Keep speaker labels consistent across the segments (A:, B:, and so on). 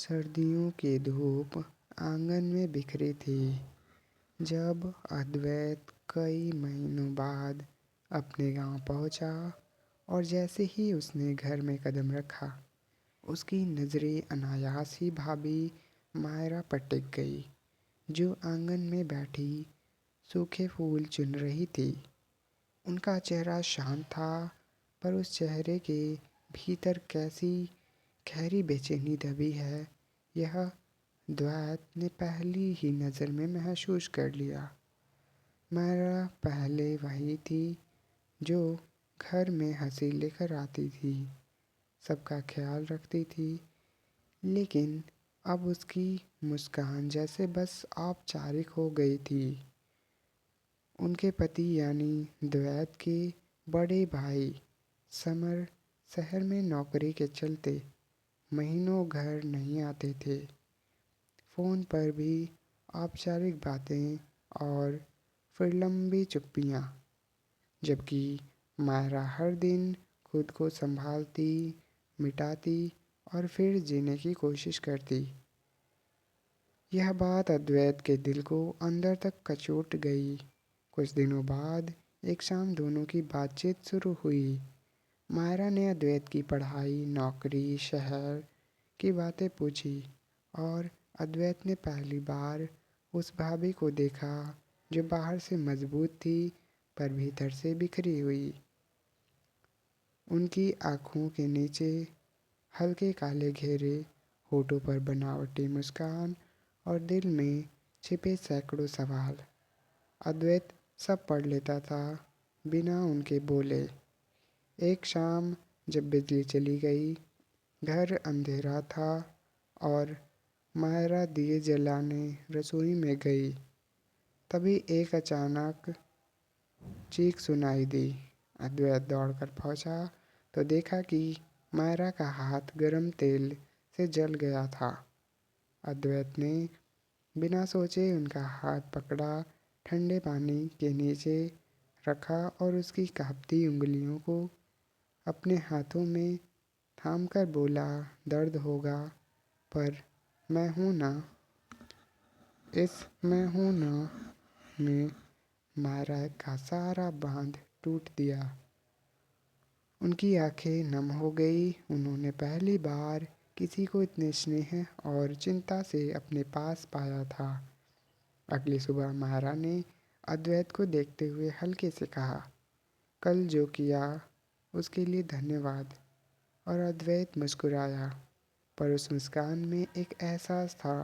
A: सर्दियों की धूप आंगन में बिखरी थी जब अद्वैत कई महीनों बाद अपने गांव पहुंचा। और जैसे ही उसने घर में कदम रखा, उसकी नज़रें अनायास ही भाभी मायरा पर टिक गई, जो आंगन में बैठी सूखे फूल चुन रही थी। उनका चेहरा शांत था, पर उस चेहरे के भीतर कैसी गहरी बेचैनी दबी है, यह द्वैत ने पहली ही नज़र में महसूस कर लिया। मायरा पहले वही थी जो घर में हंसी लेकर आती थी, सबका ख्याल रखती थी, लेकिन अब उसकी मुस्कान जैसे बस औपचारिक हो गई थी। उनके पति यानी द्वैत के बड़े भाई समर शहर में नौकरी के चलते महीनों घर नहीं आते थे। फ़ोन पर भी औपचारिक बातें और फिर लंबी चुप्पियाँ, जबकि मायरा हर दिन खुद को संभालती, मिटाती और फिर जीने की कोशिश करती। यह बात अद्वैत के दिल को अंदर तक कचोट गई। कुछ दिनों बाद एक शाम दोनों की बातचीत शुरू हुई। मायरा ने अद्वैत की पढ़ाई, नौकरी, शहर की बातें पूछी और अद्वैत ने पहली बार उस भाभी को देखा जो बाहर से मजबूत थी पर भीतर से बिखरी हुई। उनकी आँखों के नीचे हल्के काले घेरे, होठों पर बनावटी मुस्कान और दिल में छिपे सैकड़ों सवाल। अद्वैत सब पढ़ लेता था बिना उनके बोले। एक शाम जब बिजली चली गई, घर अंधेरा था और मायरा दिए जलाने रसोई में गई, तभी एक अचानक चीख सुनाई दी। अद्वैत दौड़कर पहुंचा तो देखा कि मायरा का हाथ गरम तेल से जल गया था। अद्वैत ने बिना सोचे उनका हाथ पकड़ा, ठंडे पानी के नीचे रखा और उसकी कांपती उंगलियों को अपने हाथों में थामकर बोला, दर्द होगा पर मैं हूं ना। इस मैं हूं ना में मायरा का सारा बांध टूट दिया। उनकी आंखें नम हो गई। उन्होंने पहली बार किसी को इतने स्नेह और चिंता से अपने पास पाया था। अगली सुबह मायरा ने अद्वैत को देखते हुए हल्के से कहा, कल जो किया उसके लिए धन्यवाद। और अद्वैत मुस्कुराया, पर उस मुस्कान में एक एहसास था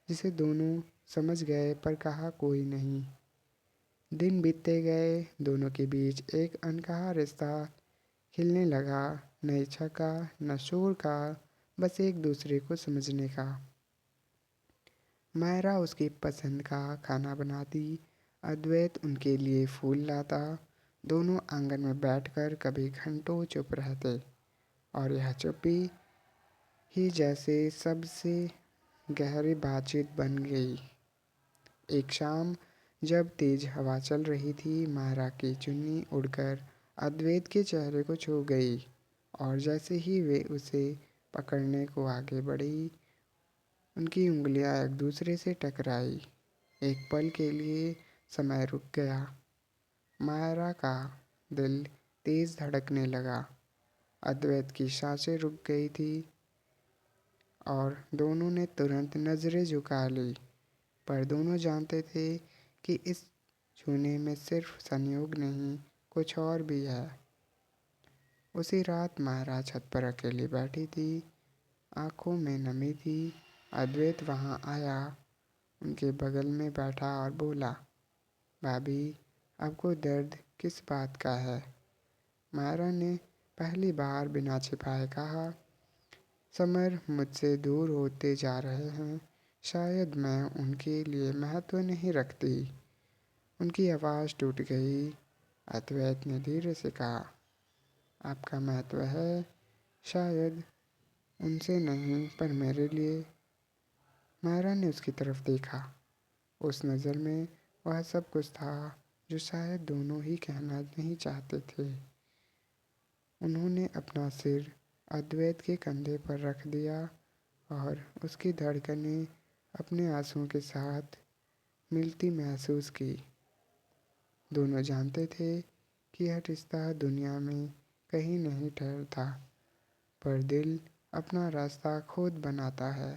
A: जिसे दोनों समझ गए पर कहा कोई नहीं। दिन बीतते गए, दोनों के बीच एक अनकहा रिश्ता खिलने लगा, न इच्छा का, न शोर का, बस एक दूसरे को समझने का। मायरा उसकी पसंद का खाना बनाती, अद्वैत उनके लिए फूल लाता। दोनों आंगन में बैठकर कभी घंटों चुप रहते और यह चुप्पी ही जैसे सबसे गहरी बातचीत बन गई। एक शाम जब तेज हवा चल रही थी, मायरा की चुन्नी उड़कर अद्वैत के चेहरे को छू गई और जैसे ही वे उसे पकड़ने को आगे बढ़ी, उनकी उंगलियां एक दूसरे से टकराई। एक पल के लिए समय रुक गया। मायरा का दिल तेज धड़कने लगा। अद्वैत की सांसें रुक गई थी और दोनों ने तुरंत नजरें झुका ली, पर दोनों जानते थे कि इस छूने में सिर्फ संयोग नहीं, कुछ और भी है। उसी रात मायरा छत पर अकेली बैठी थी, आंखों में नमी थी। अद्वैत वहां आया, उनके बगल में बैठा और बोला, भाभी, आपको दर्द किस बात का है? मायरा ने पहली बार बिना छिपाए कहा, समर मुझसे दूर होते जा रहे हैं, शायद मैं उनके लिए महत्व नहीं रखती। उनकी आवाज़ टूट गई। अद्वैत ने धीरे से कहा, आपका महत्व है, शायद उनसे नहीं पर मेरे लिए। मायरा ने उसकी तरफ देखा। उस नज़र में वह सब कुछ था जो शायद दोनों ही कहना नहीं चाहते थे। उन्होंने अपना सिर अद्वैत के कंधे पर रख दिया और उसकी धड़कनें अपने आंसुओं के साथ मिलती महसूस की। दोनों जानते थे कि यह रिश्ता दुनिया में कहीं नहीं ठहरता, पर दिल अपना रास्ता खुद बनाता है।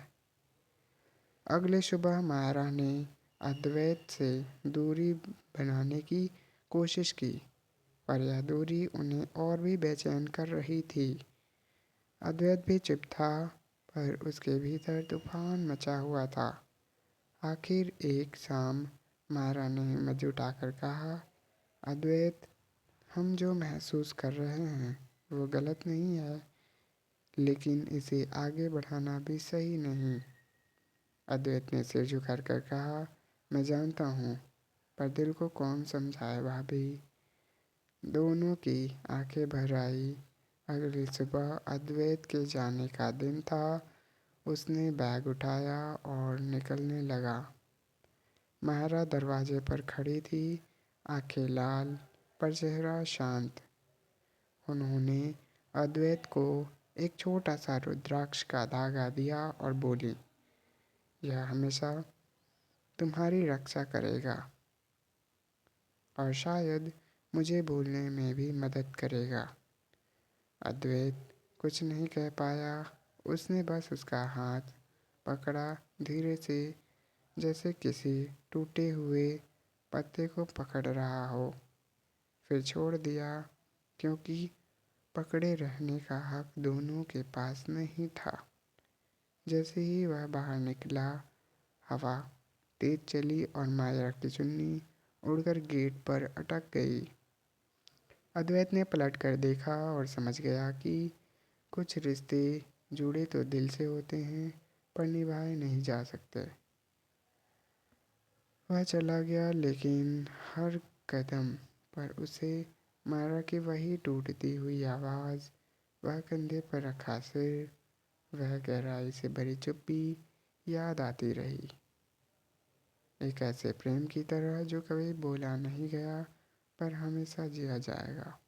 A: अगले सुबह मायरा ने अद्वैत से दूरी बनाने की कोशिश की, पर यह दूरी उन्हें और भी बेचैन कर रही थी। अद्वैत भी चुप था, पर उसके भीतर तूफान मचा हुआ था। आखिर एक शाम मायरा ने हिम्मत जुटाकर कहा, अद्वैत, हम जो महसूस कर रहे हैं वो गलत नहीं है, लेकिन इसे आगे बढ़ाना भी सही नहीं। अद्वैत ने सिर झुकाकर कहा, मैं जानता हूँ, पर दिल को कौन समझाए भाभी। दोनों की आंखें भर आई। अगली सुबह अद्वैत के जाने का दिन था। उसने बैग उठाया और निकलने लगा। मायरा दरवाजे पर खड़ी थी, आंखें लाल पर चेहरा शांत। उन्होंने अद्वैत को एक छोटा सा रुद्राक्ष का धागा दिया और बोली, यह हमेशा तुम्हारी रक्षा करेगा और शायद मुझे भूलने में भी मदद करेगा। अद्वैत कुछ नहीं कह पाया। उसने बस उसका हाथ पकड़ा धीरे से, जैसे किसी टूटे हुए पत्ते को पकड़ रहा हो, फिर छोड़ दिया, क्योंकि पकड़े रहने का हक दोनों के पास नहीं था। जैसे ही वह बाहर निकला, हवा तेज चली और माया की चुन्नी उड़कर गेट पर अटक गई। अद्वैत ने पलट कर देखा और समझ गया कि कुछ रिश्ते जुड़े तो दिल से होते हैं, पर निभाए नहीं जा सकते। वह चला गया, लेकिन हर कदम पर उसे मायरा की वही टूटती हुई आवाज़, वह कंधे पर रखा सिर, वह गहराई से भरी चुप्पी याद आती रही। एक ऐसे प्रेम की तरह जो कभी बोला नहीं गया, पर हमेशा जिया जाएगा।